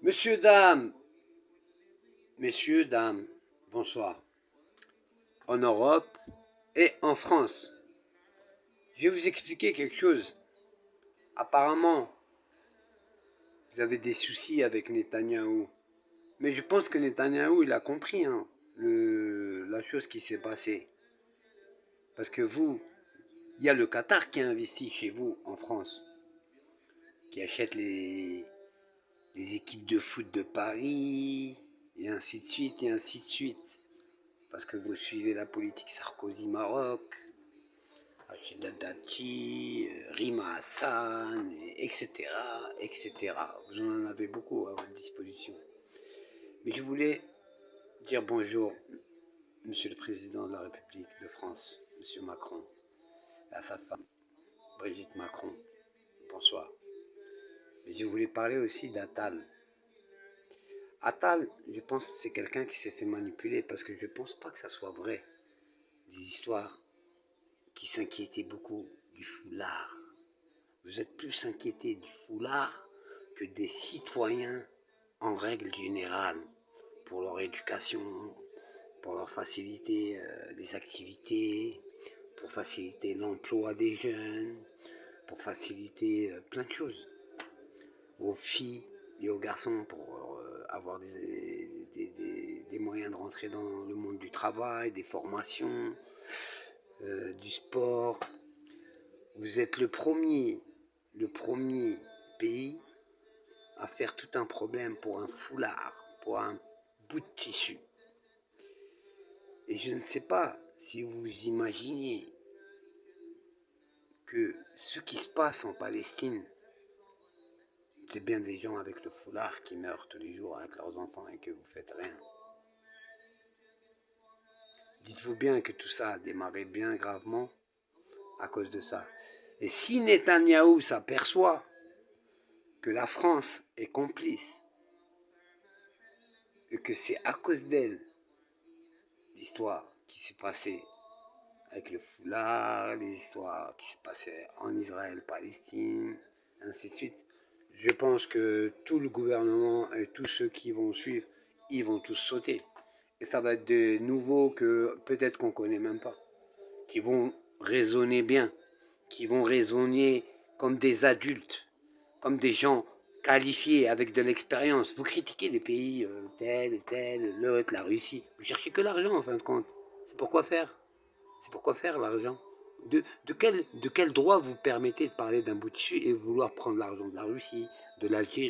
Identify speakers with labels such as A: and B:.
A: Messieurs, dames, messieurs, dames, bonsoir. En Europe et en France, je vais vous expliquer quelque chose. Apparemment, vous avez des soucis avec Netanyahou. Mais je pense que Netanyahou, il a compris la chose qui s'est passée. Parce que vous, il y a le Qatar qui a investi chez vous en France, qui achète les équipes de foot de Paris, et ainsi de suite, et ainsi de suite. Parce que vous suivez la politique Sarkozy-Maroc, Rachida Dati, Rima Hassan, etc., etc. Vous en avez beaucoup à votre disposition. Mais je voulais dire bonjour, Monsieur le Président de la République de France, Monsieur Macron, et à sa femme, Brigitte Macron. Bonsoir. Mais je voulais parler aussi d'Attal. Attal, je pense que c'est quelqu'un qui s'est fait manipuler parce que je ne pense pas que ça soit vrai. Des histoires qui s'inquiétaient beaucoup du foulard. Vous êtes plus inquiétés du foulard que des citoyens en règle générale pour leur éducation, pour leur faciliter des activités, pour faciliter l'emploi des jeunes, pour faciliter plein de choses. Aux filles et aux garçons pour avoir des moyens de rentrer dans le monde du travail, des formations, du sport. Vous êtes le premier pays à faire tout un problème pour un foulard, pour un bout de tissu. Et je ne sais pas si vous imaginez que ce qui se passe en Palestine, c'est bien des gens avec le foulard qui meurent tous les jours avec leurs enfants et que vous faites rien. Dites-vous bien que tout ça a démarré bien gravement à cause de ça. Et si Netanyahou s'aperçoit que la France est complice et que c'est à cause d'elle l'histoire qui s'est passée avec le foulard, les histoires qui s'est passées en Israël, Palestine, ainsi de suite, je pense que tout le gouvernement et tous ceux qui vont suivre, ils vont tous sauter. Et ça va être des nouveaux que peut-être qu'on ne connaît même pas, qui vont raisonner bien, qui vont raisonner comme des adultes, comme des gens qualifiés avec de l'expérience. Vous critiquez des pays tel, l'autre, la Russie. Vous cherchez que l'argent en fin de compte. C'est pourquoi faire. C'est pourquoi faire l'argent. De quel droit vous permettez de parler d'un bout de tissu et vouloir prendre l'argent de la Russie, de l'Algérie?